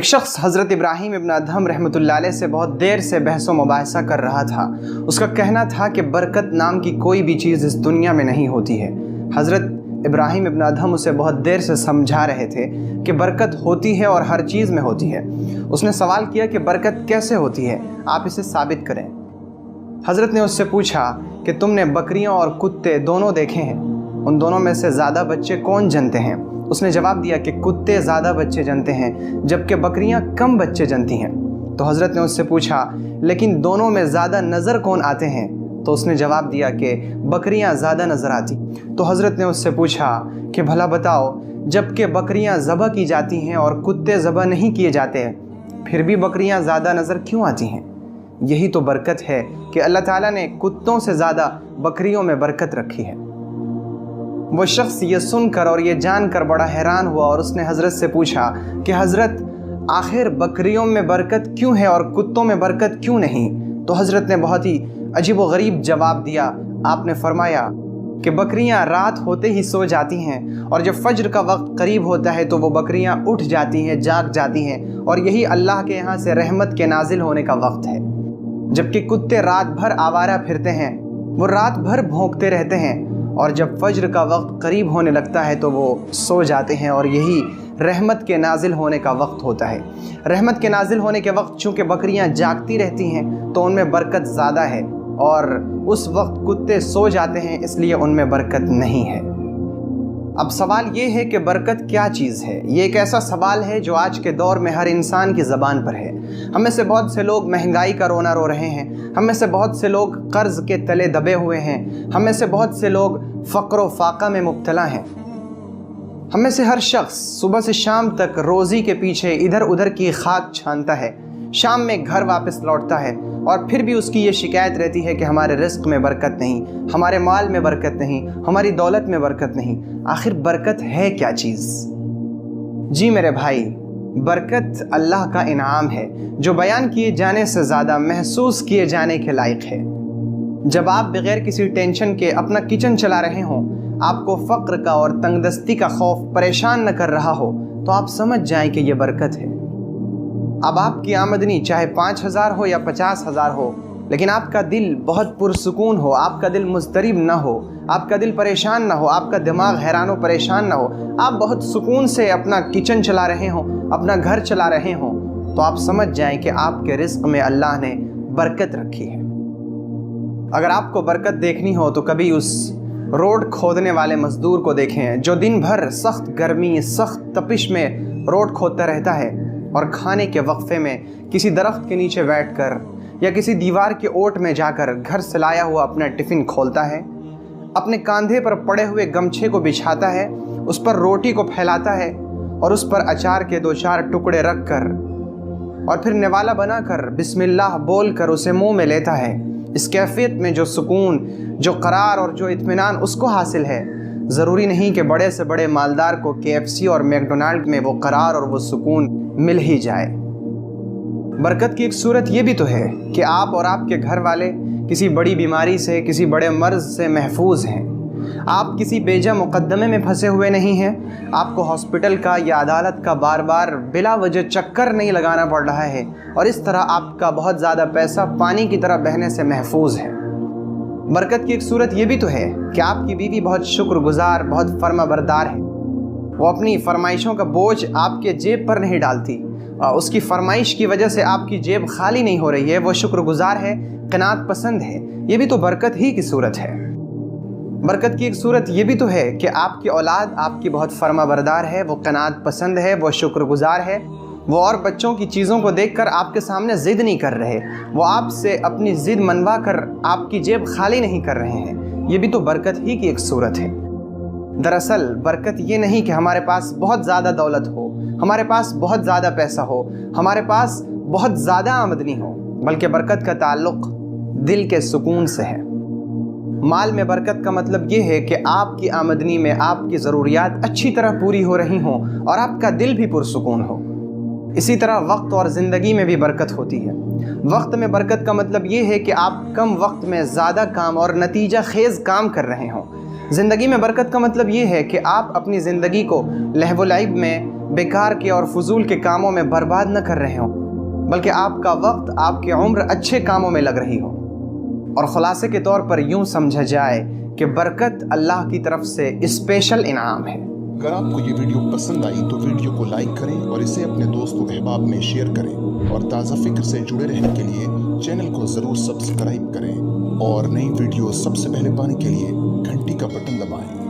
ایک شخص حضرت ابراہیم ابن ادہم رحمۃ اللہ علیہ سے بہت دیر سے بحث و مباحثہ کر رہا تھا۔ اس کا کہنا تھا کہ برکت نام کی کوئی بھی چیز اس دنیا میں نہیں ہوتی ہے۔ حضرت ابراہیم ابن ادہم اسے بہت دیر سے سمجھا رہے تھے کہ برکت ہوتی ہے اور ہر چیز میں ہوتی ہے۔ اس نے سوال کیا کہ برکت کیسے ہوتی ہے، آپ اسے ثابت کریں۔ حضرت نے اس سے پوچھا کہ تم نے بکریاں اور کتے دونوں دیکھے ہیں، ان دونوں میں سے زیادہ بچے کون جنتے ہیں؟ اس نے جواب دیا کہ کتے زیادہ بچے جنتے ہیں جبکہ بکریاں کم بچے جنتی ہیں۔ تو حضرت نے اس سے پوچھا لیکن دونوں میں زیادہ نظر کون آتے ہیں؟ تو اس نے جواب دیا کہ بکریاں زیادہ نظر آتی۔ تو حضرت نے اس سے پوچھا کہ بھلا بتاؤ، جب کہ بکریاں ذبح کی جاتی ہیں اور کتے ذبح نہیں کیے جاتے پھر بھی بکریاں زیادہ نظر کیوں آتی ہیں؟ یہی تو برکت ہے کہ اللہ تعالیٰ نے کتوں سے زیادہ بکریوں میں برکت رکھی ہے۔ وہ شخص یہ سن کر اور یہ جان کر بڑا حیران ہوا اور اس نے حضرت سے پوچھا کہ حضرت آخر بکریوں میں برکت کیوں ہے اور کتوں میں برکت کیوں نہیں؟ تو حضرت نے بہت ہی عجیب و غریب جواب دیا۔ آپ نے فرمایا کہ بکریاں رات ہوتے ہی سو جاتی ہیں اور جب فجر کا وقت قریب ہوتا ہے تو وہ بکریاں اٹھ جاتی ہیں، جاگ جاتی ہیں، اور یہی اللہ کے یہاں سے رحمت کے نازل ہونے کا وقت ہے۔ جبکہ کتے رات بھر آوارہ پھرتے ہیں، وہ رات بھر بھونکتے رہتے ہیں، اور جب فجر کا وقت قریب ہونے لگتا ہے تو وہ سو جاتے ہیں، اور یہی رحمت کے نازل ہونے کا وقت ہوتا ہے۔ رحمت کے نازل ہونے کے وقت چونکہ بکریاں جاگتی رہتی ہیں تو ان میں برکت زیادہ ہے، اور اس وقت کتے سو جاتے ہیں اس لیے ان میں برکت نہیں ہے۔ اب سوال یہ ہے کہ برکت کیا چیز ہے؟ یہ ایک ایسا سوال ہے جو آج کے دور میں ہر انسان کی زبان پر ہے۔ ہم میں سے بہت سے لوگ مہنگائی کا رونا رو رہے ہیں، ہم میں سے بہت سے لوگ قرض کے تلے دبے ہوئے ہیں، ہم میں سے بہت سے لوگ فقر و فاقہ میں مبتلا ہیں۔ ہم میں سے ہر شخص صبح سے شام تک روزی کے پیچھے ادھر ادھر کی خاک چھانتا ہے، شام میں گھر واپس لوٹتا ہے، اور پھر بھی اس کی یہ شکایت رہتی ہے کہ ہمارے رزق میں برکت نہیں، ہمارے مال میں برکت نہیں، ہماری دولت میں برکت نہیں۔ آخر برکت ہے کیا چیز؟ جی میرے بھائی، برکت اللہ کا انعام ہے جو بیان کیے جانے سے زیادہ محسوس کیے جانے کے لائق ہے۔ جب آپ بغیر کسی ٹینشن کے اپنا کچن چلا رہے ہوں، آپ کو فقر کا اور تنگ دستی کا خوف پریشان نہ کر رہا ہو، تو آپ سمجھ جائیں کہ یہ برکت ہے۔ اب آپ کی آمدنی چاہے 5,000 ہو یا 50,000 ہو، لیکن آپ کا دل بہت پرسکون ہو، آپ کا دل مضطرب نہ ہو، آپ کا دل پریشان نہ ہو، آپ کا دماغ حیران و پریشان نہ ہو، آپ بہت سکون سے اپنا کچن چلا رہے ہوں، اپنا گھر چلا رہے ہوں، تو آپ سمجھ جائیں کہ آپ کے رزق میں اللہ نے برکت رکھی ہے۔ اگر آپ کو برکت دیکھنی ہو تو کبھی اس روڈ کھودنے والے مزدور کو دیکھیں جو دن بھر سخت گرمی، سخت تپش میں روڈ کھودتا رہتا ہے، اور کھانے کے وقفے میں کسی درخت کے نیچے بیٹھ کر یا کسی دیوار کے اوٹ میں جا کر گھر سے لایا ہوا اپنا ٹفن کھولتا ہے، اپنے کاندھے پر پڑے ہوئے گمچھے کو بچھاتا ہے، اس پر روٹی کو پھیلاتا ہے، اور اس پر اچار کے 2-4 ٹکڑے رکھ کر اور پھر نوالا بنا کر بسم اللہ بول کر اسے منہ میں لیتا ہے۔ اس کیفیت میں جو سکون، جو قرار اور جو اطمینان اس کو حاصل ہے، ضروری نہیں کہ بڑے سے بڑے مالدار کو KFC اور میکڈونلڈ میں وہ قرار اور وہ سکون مل ہی جائے۔ برکت کی ایک صورت یہ بھی تو ہے کہ آپ اور آپ کے گھر والے کسی بڑی بیماری سے، کسی بڑے مرض سے محفوظ ہیں، آپ کسی بیجا مقدمے میں پھنسے ہوئے نہیں ہیں، آپ کو ہاسپٹل کا یا عدالت کا بار بار بلا وجہ چکر نہیں لگانا پڑ رہا ہے، اور اس طرح آپ کا بہت زیادہ پیسہ پانی کی طرح بہنے سے محفوظ ہے۔ برکت کی ایک صورت یہ بھی تو ہے کہ آپ کی بیوی بہت شکر گزار، بہت فرما بردار ہے، وہ اپنی فرمائشوں کا بوجھ آپ کے جیب پر نہیں ڈالتی، اس کی فرمائش کی وجہ سے آپ کی جیب خالی نہیں ہو رہی ہے، وہ شکر گزار ہے، قناعت پسند ہے۔ یہ بھی تو برکت ہی کی صورت ہے۔ برکت کی ایک صورت یہ بھی تو ہے کہ آپ کی اولاد آپ کی بہت فرما بردار ہے، وہ قناعت پسند ہے، وہ شکر گزار ہے، وہ اور بچوں کی چیزوں کو دیکھ کر آپ کے سامنے ضد نہیں کر رہے، وہ آپ سے اپنی ضد منوا کر آپ کی جیب خالی نہیں کر رہے ہیں۔ یہ بھی تو برکت ہی کی ایک صورت ہے۔ دراصل برکت یہ نہیں کہ ہمارے پاس بہت زیادہ دولت ہو، ہمارے پاس بہت زیادہ پیسہ ہو، ہمارے پاس بہت زیادہ آمدنی ہو، بلکہ برکت کا تعلق دل کے سکون سے ہے۔ مال میں برکت کا مطلب یہ ہے کہ آپ کی آمدنی میں آپ کی ضروریات اچھی طرح پوری ہو رہی ہوں اور آپ کا دل بھی پرسکون ہو۔ اسی طرح وقت اور زندگی میں بھی برکت ہوتی ہے۔ وقت میں برکت کا مطلب یہ ہے کہ آپ کم وقت میں زیادہ کام اور نتیجہ خیز کام کر رہے ہوں۔ زندگی میں برکت کا مطلب یہ ہے کہ آپ اپنی زندگی کو لہو و لعب میں، بیکار کے اور فضول کے کاموں میں برباد نہ کر رہے ہوں، بلکہ آپ کا وقت، آپ کی عمر اچھے کاموں میں لگ رہی ہو۔ اور خلاصے کے طور پر یوں سمجھا جائے کہ برکت اللہ کی طرف سے اسپیشل انعام ہے۔ اگر آپ کو یہ ویڈیو پسند آئی تو ویڈیو کو لائک کریں اور اسے اپنے دوست و احباب میں شیئر کریں، اور تازہ فکر سے جڑے رہنے کے لیے چینل کو ضرور سبسکرائب کریں، اور نئی ویڈیو سب سے پہلے پانے کے لیے گھنٹی کا بٹن دبائیں۔